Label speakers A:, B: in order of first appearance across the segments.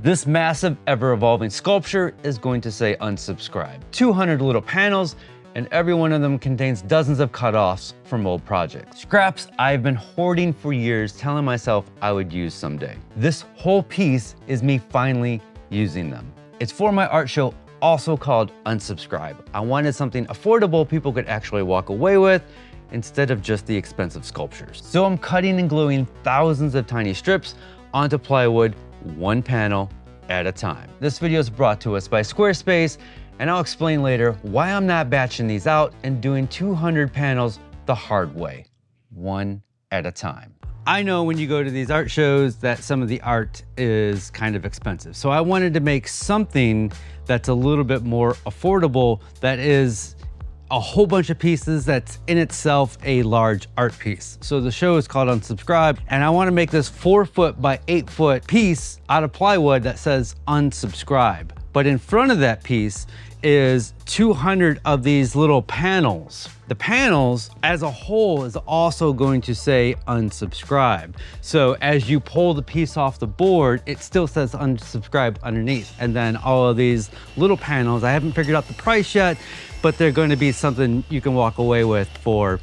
A: This massive ever-evolving sculpture is going to say unsubscribe. 200 little panels, and every one of them contains dozens of cutoffs from old projects. Scraps I've been hoarding for years, telling myself I would use someday. This whole piece is me finally using them. It's for my art show, also called Unsubscribe. I wanted something affordable people could actually walk away with instead of just the expensive sculptures. So I'm cutting and gluing thousands of tiny strips onto plywood, one panel at a time. This video is brought to us by Squarespace, and I'll explain later why I'm not batching these out and doing 200 panels the hard way, one at a time. I know when you go to these art shows that some of the art is kind of expensive. So I wanted to make something that's a little bit more affordable, that is a whole bunch of pieces that's in itself a large art piece. So the show is called Unsubscribe, and I want to make this 4 foot by 8 foot piece out of plywood that says unsubscribe. But in front of that piece is 200 of these little panels. The panels as a whole is also going to say unsubscribe. So as you pull the piece off the board, it still says unsubscribe underneath. And then all of these little panels, I haven't figured out the price yet, but they're going to be something you can walk away with for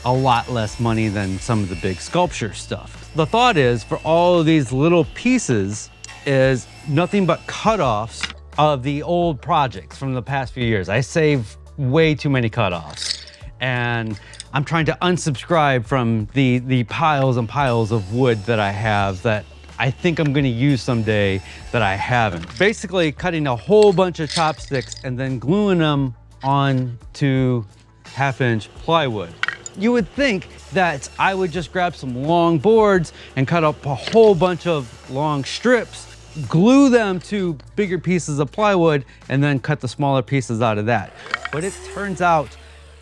A: a lot less money than some of the big sculpture stuff. The thought is, for all of these little pieces is nothing but cutoffs of the old projects from the past few years. I save way too many cutoffs, and I'm trying to unsubscribe from the piles and piles of wood that I have that I think I'm gonna use someday that I haven't. Basically cutting a whole bunch of chopsticks and then gluing them onto 1/2-inch plywood. You would think that I would just grab some long boards and cut up a whole bunch of long strips, glue them to bigger pieces of plywood, and then cut the smaller pieces out of that. But it turns out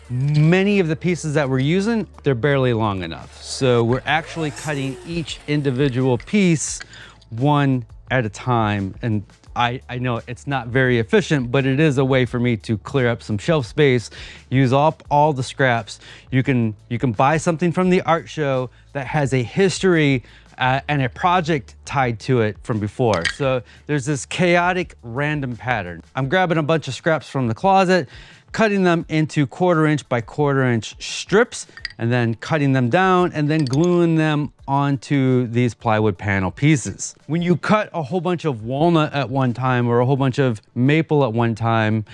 A: many of the pieces that we're using, they're barely long enough. So we're actually cutting each individual piece one at a time. And I know it's not very efficient, but it is a way for me to clear up some shelf space, use up all the scraps. You can buy something from the art show that has a history and a project tied to it from before. So there's this chaotic random pattern. I'm grabbing a bunch of scraps from the closet, cutting them into 1/4-inch by 1/4-inch strips, and then cutting them down and then gluing them onto these plywood panel pieces. When you cut a whole bunch of walnut at one time or a whole bunch of maple at one time,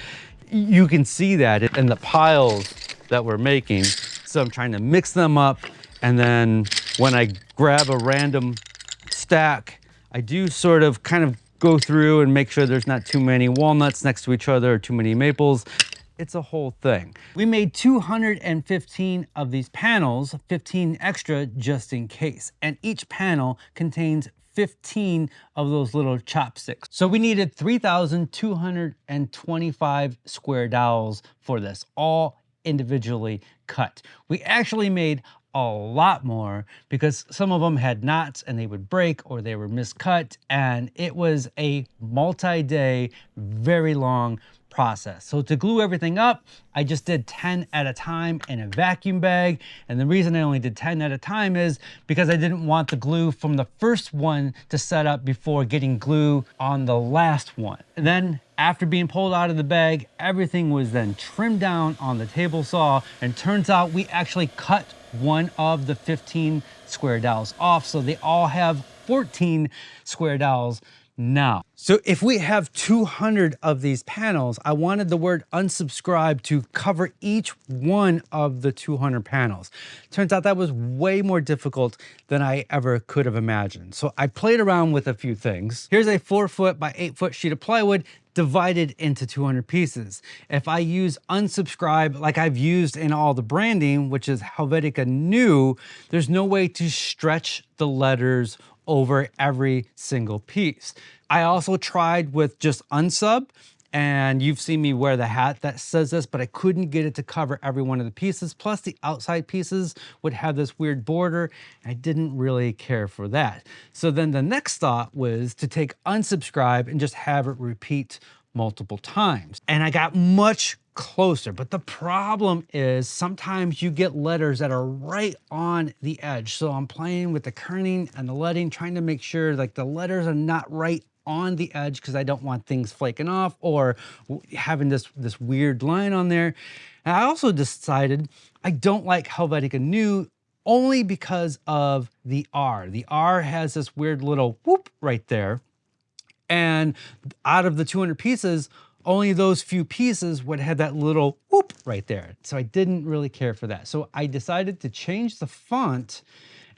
A: you can see that in the piles that we're making. So I'm trying to mix them up, and then when I grab a random stack, I do sort of kind of go through and make sure there's not too many walnuts next to each other or too many maples. It's a whole thing. We made 215 of these panels, 15 extra just in case. And each panel contains 15 of those little chopsticks. So we needed 3,225 square dowels for this, all individually cut. We actually made a lot more because some of them had knots and they would break or they were miscut, and it was a multi-day, very long process. So to glue everything up, I just did 10 at a time in a vacuum bag. And the reason I only did 10 at a time is because I didn't want the glue from the first one to set up before getting glue on the last one. And then after being pulled out of the bag, everything was then trimmed down on the table saw, and turns out we actually cut one of the 15 square dowels off, so they all have 14 square dowels now. So if we have 200 of these panels, I wanted the word unsubscribe to cover each one of the 200 panels. Turns out that was way more difficult than I ever could have imagined. So I played around with a few things. Here's a 4 foot by 8 foot sheet of plywood divided into 200 pieces. If I use unsubscribe like I've used in all the branding, which is Helvetica New, there's no way to stretch the letters over every single piece. I also tried with just unsub, and you've seen me wear the hat that says this, but I couldn't get it to cover every one of the pieces. Plus the outside pieces would have this weird border. I didn't really care for that. So then the next thought was to take unsubscribe and just have it repeat multiple times. And I got much closer, but the problem is sometimes you get letters that are right on the edge. So I'm playing with the kerning and the leading, trying to make sure like the letters are not right on the edge because I don't want things flaking off or having this weird line on there. And I also decided I don't like Helvetica New only because of the R. The R has this weird little whoop right there. And out of the 200 pieces, only those few pieces would have that little whoop right there. So I didn't really care for that. So I decided to change the font,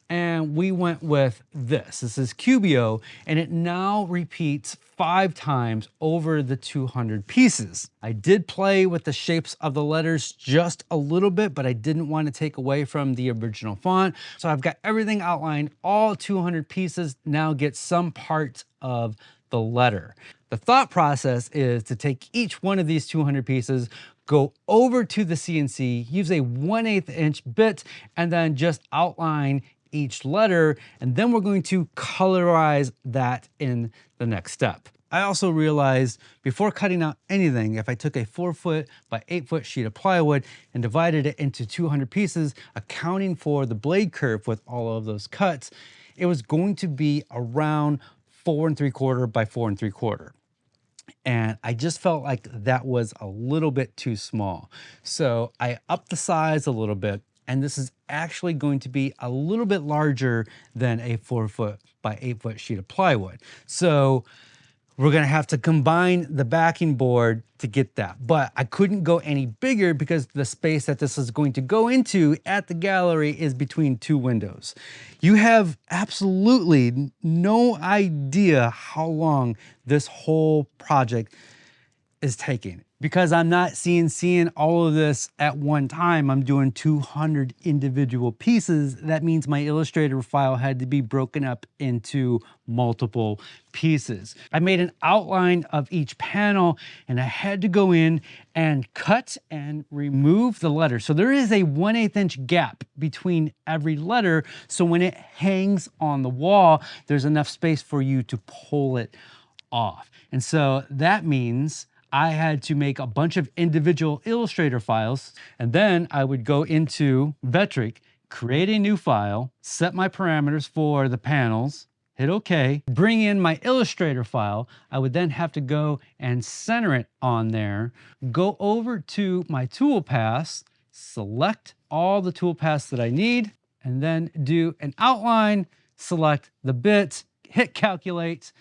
A: and we went with this. This is Cubio, and it now repeats 5 times over the 200 pieces. I did play with the shapes of the letters just a little bit, but I didn't want to take away from the original font. So I've got everything outlined. All 200 pieces now get some part of the letter. The thought process is to take each one of these 200 pieces, go over to the CNC, use a 1/8 inch bit, and then just outline each letter, and then we're going to colorize that in the next step. I also realized before cutting out anything, if I took a 4 by 8 sheet of plywood and divided it into 200 pieces, accounting for the blade curve with all of those cuts, it was going to be around 4 3/4 by 4 3/4. And I just felt like that was a little bit too small. So I upped the size a little bit, and this is actually going to be a little bit larger than a 4 by 8 sheet of plywood. So we're gonna have to combine the backing board to get that. But I couldn't go any bigger because the space that this is going to go into at the gallery is between 2 windows. You have absolutely no idea how long this whole project is taking. Because I'm not CNCing all of this at one time, I'm doing 200 individual pieces. That means my Illustrator file had to be broken up into multiple pieces. I made an outline of each panel, and I had to go in and cut and remove the letter. So there is a 1/8 inch gap between every letter. So when it hangs on the wall, there's enough space for you to pull it off. And so that means I had to make a bunch of individual Illustrator files, and then I would go into Vectric, create a new file, set my parameters for the panels, hit OK, bring in my Illustrator file. I would then have to go and center it on there, go over to my toolpaths, select all the toolpaths that I need, and then do an outline, select the bit, hit calculate.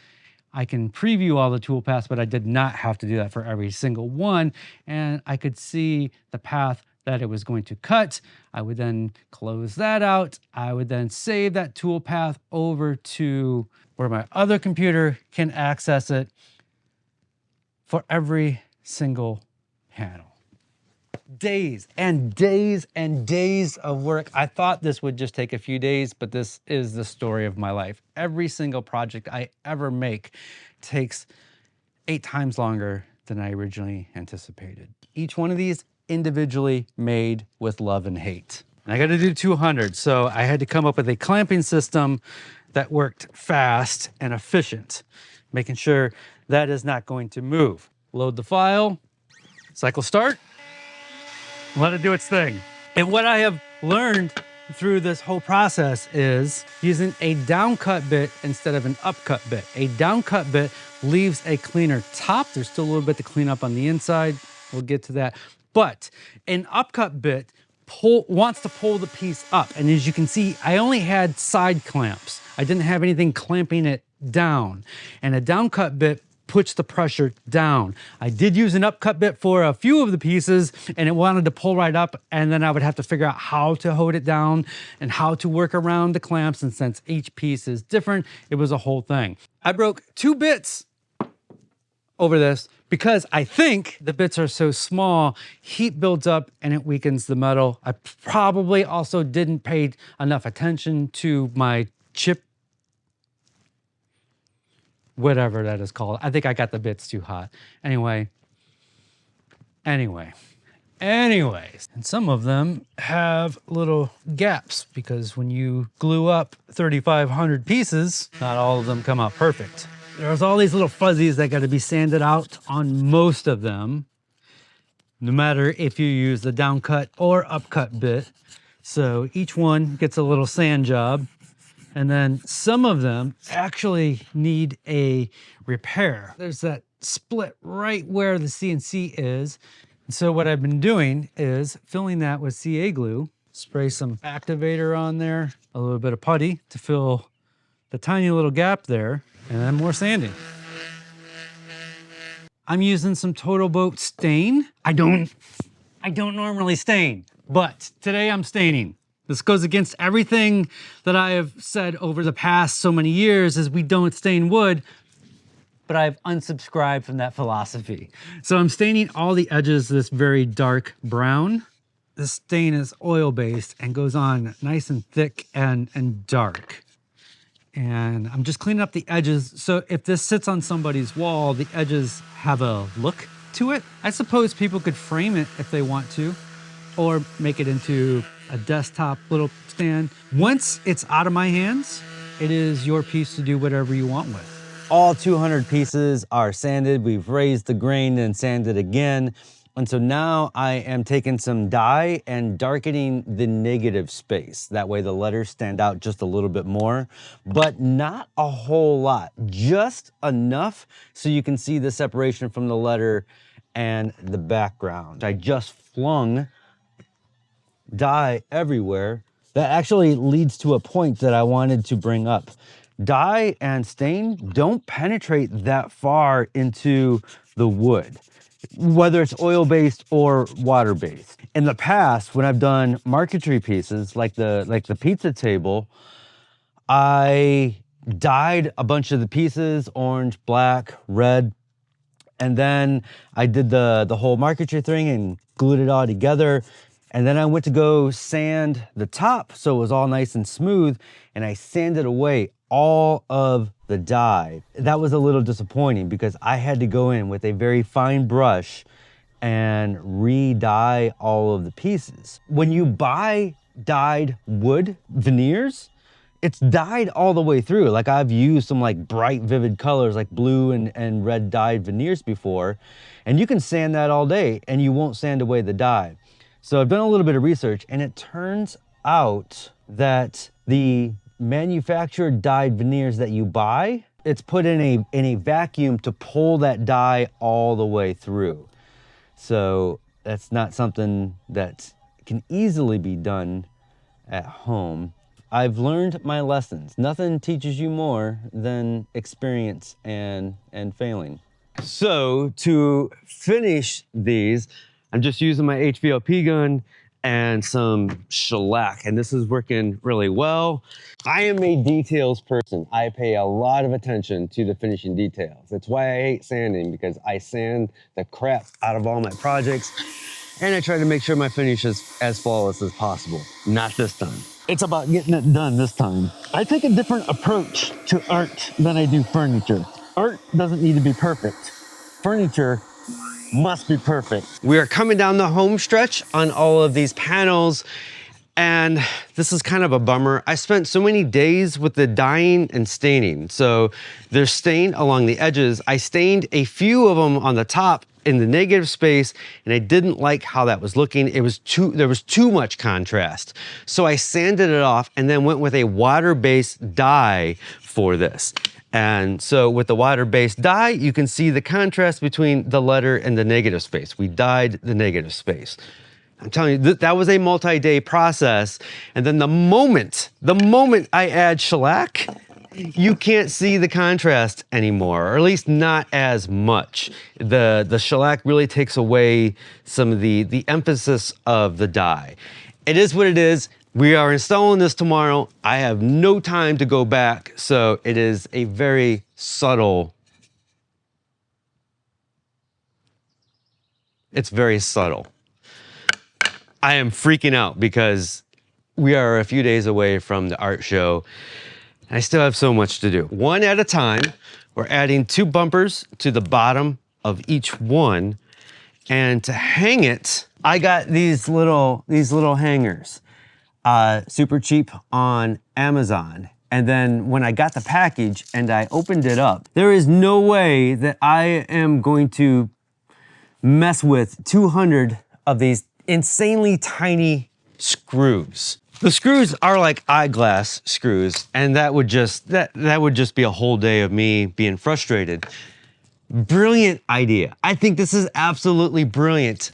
A: I can preview all the toolpaths, but I did not have to do that for every single one. And I could see the path that it was going to cut. I would then close that out. I would then save that toolpath over to where my other computer can access it for every single panel. Days and days and days of work. I thought this would just take a few days, but this is the story of my life. Every single project I ever make takes 8 times longer than I originally anticipated. Each one of these individually made with love and hate. And I got to do 200, so I had to come up with a clamping system that worked fast and efficient, making sure that is not going to move. Load the file, cycle start, let it do its thing. And what I have learned through this whole process is using a downcut bit instead of an upcut bit. A downcut bit leaves a cleaner top. There's still a little bit to clean up on the inside. We'll get to that. But an upcut bit wants to pull the piece up. And as you can see, I only had side clamps. I didn't have anything clamping it down. And a downcut bit puts the pressure down. I did use an upcut bit for a few of the pieces, and it wanted to pull right up, and then I would have to figure out how to hold it down and how to work around the clamps, and since each piece is different, it was a whole thing. I broke 2 bits over this because I think the bits are so small, heat builds up and it weakens the metal. I probably also didn't pay enough attention to my chip, whatever that is called. I think I got the bits too hot. Anyways. And some of them have little gaps because when you glue up 3,500 pieces, not all of them come out perfect. There's all these little fuzzies that got to be sanded out on most of them, no matter if you use the downcut or upcut bit. So each one gets a little sand job.
B: And then some of them actually need a repair. There's that split right where the CNC is. And so what I've been doing is filling that with CA glue, spray some activator on there, a little bit of putty to fill the tiny little gap there, and then more sanding. I'm using some Toledo stain. I don't normally stain, but today I'm staining. This goes against everything that I have said over the past so many years is we don't stain wood, but I've unsubscribed from that philosophy. So I'm staining all the edges this very dark brown. This stain is oil-based and goes on nice and thick and dark. And I'm just cleaning up the edges. So if this sits on somebody's wall, the edges have a look to it. I suppose people could frame it if they want to, or make it into a desktop little stand. Once it's out of my hands, it is your piece to do whatever you want with.
A: All 200 pieces are sanded. We've raised the grain and sanded again. And so now I am taking some dye and darkening the negative space. That way the letters stand out just a little bit more, but not a whole lot, just enough so you can see the separation from the letter and the background. I just flung dye everywhere. That actually leads to a point that I wanted to bring up. Dye and stain don't penetrate that far into the wood, whether it's oil-based or water-based. In the past, when I've done marquetry pieces like the pizza table, I dyed a bunch of the pieces, orange, black, red, and then I did the whole marquetry thing and glued it all together. And then I went to go sand the top so it was all nice and smooth, and I sanded away all of the dye. That was a little disappointing because I had to go in with a very fine brush and re-dye all of the pieces. When you buy dyed wood veneers, it's dyed all the way through. Like I've used some like bright, vivid colors like blue and red dyed veneers before, and you can sand that all day and you won't sand away the dye. So I've done a little bit of research, and it turns out that the manufactured dyed veneers that you buy, it's put in a vacuum to pull that dye all the way through. So that's not something that can easily be done at home. I've learned my lessons. Nothing teaches you more than experience and failing. So to finish these, I'm just using my HVLP gun and some shellac, and this is working really well. I am a details person. I pay a lot of attention to the finishing details. That's why I hate sanding, because I sand the crap out of all my projects, and I try to make sure my finish is as flawless as possible. Not this time. It's about getting it done this time. I take a different approach to art than I do furniture. Art doesn't need to be perfect. Furniture must be perfect. We are coming down the home stretch on all of these panels, and this is kind of a bummer. I spent so many days with the dyeing and staining. So there's stain along the edges. I stained a few of them on the top in the negative space, and I didn't like how that was looking. There was too much contrast. So I sanded it off and then went with a water-based dye for this. And so with the water-based dye, you can see the contrast between the letter and the negative space. We dyed the negative space. I'm telling you, that was a multi-day process. And then the moment I add shellac, you can't see the contrast anymore, or at least not as much. The shellac really takes away some of the emphasis of the dye. It is what it is. We are installing this tomorrow. I have no time to go back, so it is a very subtle. It's very subtle. I am freaking out because we are a few days away from the art show, and I still have so much to do. One at a time, we're adding 2 bumpers to the bottom of each one, and to hang it, I got these little hangers. Super cheap on Amazon. And then when I got the package and I opened it up, there is no way that I am going to mess with 200 of these insanely tiny screws. The screws are like eyeglass screws, and that would just be a whole day of me being frustrated. Brilliant idea. I think this is absolutely brilliant.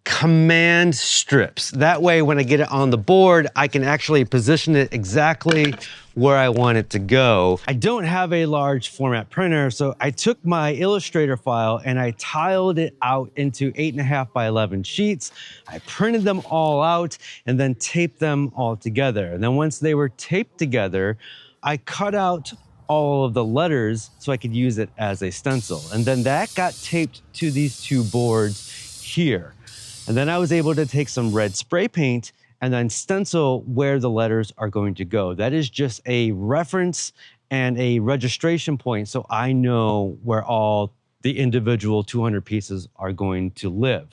A: Command strips. That way, when I get it on the board, I can actually position it exactly where I want it to go. I don't have a large format printer, so I took my Illustrator file and I tiled it out into 8.5 by 11 sheets. I printed them all out and then taped them all together. And then once they were taped together, I cut out all of the letters so I could use it as a stencil. And then that got taped to these two boards here. And then I was able to take some red spray paint and then stencil where the letters are going to go. That is just a reference and a registration point, so I know where all the individual 200 pieces are going to live.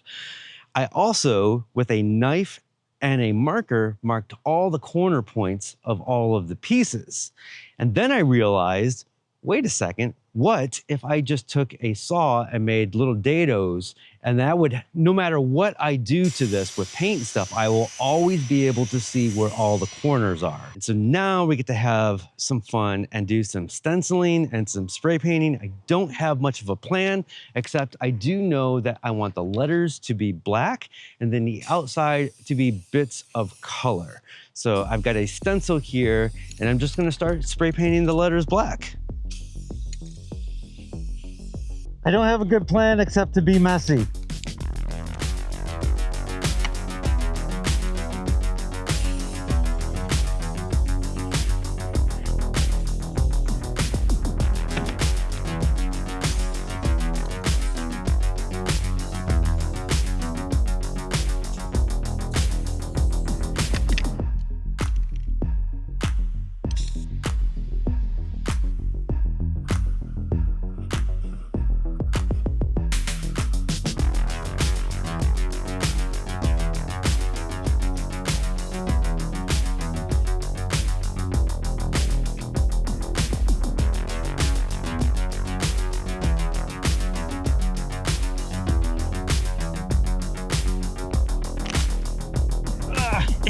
A: I also, with a knife and a marker, marked all the corner points of all of the pieces. And then I realized, wait a second, what if I just took a saw and made little dados, and that would, no matter what I do to this with paint and stuff, I will always be able to see where all the corners are. And so now we get to have some fun and do some stenciling and some spray painting. I don't have much of a plan, except I do know that I want the letters to be black and then the outside to be bits of color. So I've got a stencil here, and I'm just gonna start spray painting the letters black. I don't have a good plan except to be messy.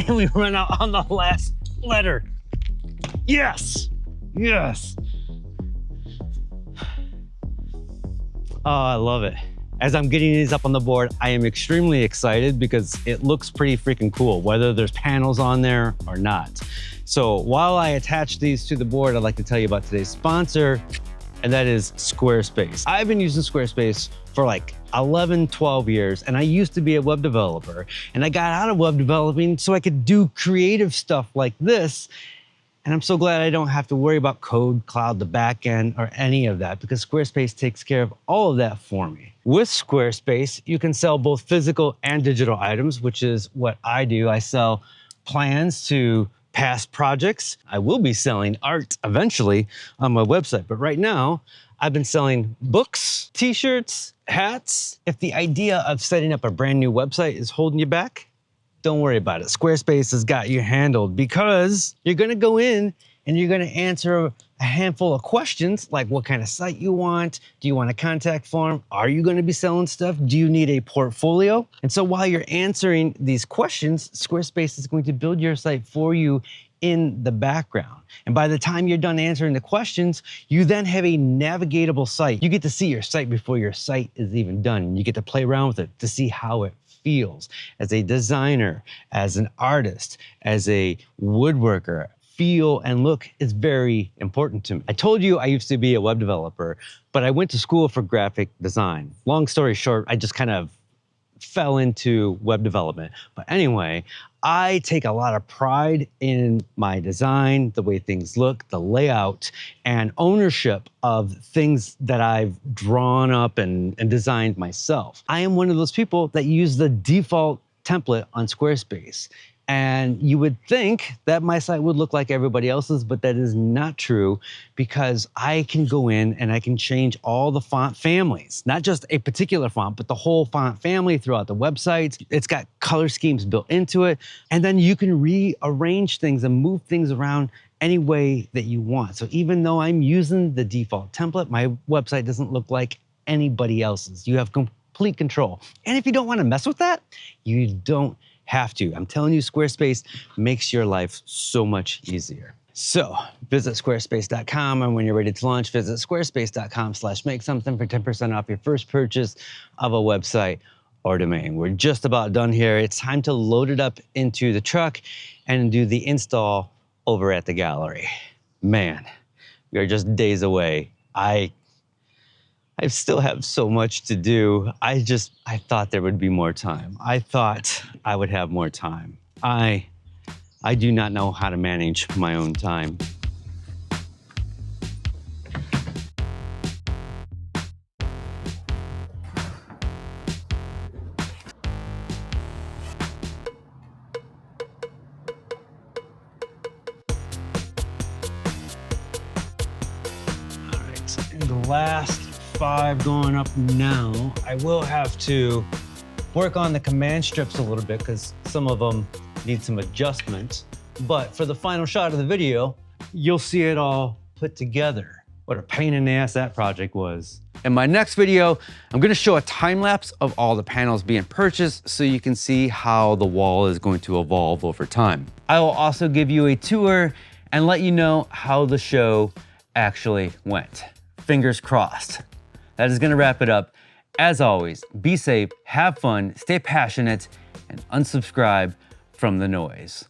A: And we run out on the last letter. Yes, yes. Oh, I love it. As I'm getting these up on the board, I am extremely excited because it looks pretty freaking cool, whether there's panels on there or not. So while I attach these to the board, I'd like to tell you about today's sponsor, and that is Squarespace. I've been using Squarespace for like 11, 12 years, and I used to be a web developer, and I got out of web developing so I could do creative stuff like this. And I'm so glad I don't have to worry about code, cloud, the back end, or any of that, because Squarespace takes care of all of that for me. With Squarespace, you can sell both physical and digital items, which is what I do. I sell plans to past projects. I will be selling art eventually on my website, but right now I've been selling books, t-shirts, hats. If the idea of setting up a brand new website is holding you back, don't worry about it. Squarespace has got you handled, because you're gonna go in and you're gonna answer a handful of questions like what kind of site you want, do you want a contact form, are you gonna be selling stuff, do you need a portfolio? And so while you're answering these questions, Squarespace is going to build your site for you in the background. And by the time you're done answering the questions, you then have a navigatable site. You get to see your site before your site is even done. You get to play around with it to see how it feels as a designer, as an artist, as a woodworker. Feel and look is very important to me. I told you I used to be a web developer, but I went to school for graphic design. Long story short, I just kind of fell into web development. But anyway, I take a lot of pride in my design, the way things look, the layout, and ownership of things that I've drawn up and designed myself. I am one of those people that use the default template on Squarespace. And you would think that my site would look like everybody else's, but that is not true, because I can go in and I can change all the font families, not just a particular font, but the whole font family throughout the website. It's got color schemes built into it. And then you can rearrange things and move things around any way that you want. So even though I'm using the default template, my website doesn't look like anybody else's. You have complete control. And if you don't want to mess with that, you don't Have to. I'm telling you, Squarespace makes your life so much easier. So visit squarespace.com, and when you're ready to launch, visit squarespace.com/make something for 10% off your first purchase of a website or domain. We're just about done here. It's time to load it up into the truck and do the install over at the gallery. Man, we are just days away. I still have so much to do. I thought there would be more time. I thought I would have more time. I do not know how to manage my own time. All right, and the last 5 going up now. I will have to work on the command strips a little bit because some of them need some adjustments. But for the final shot of the video, you'll see it all put together. What a pain in the ass that project was. In my next video, I'm gonna show a time lapse of all the panels being purchased so you can see how the wall is going to evolve over time. I will also give you a tour and let you know how the show actually went. Fingers crossed. That is gonna wrap it up. As always, be safe, have fun, stay passionate, and unsubscribe from the noise.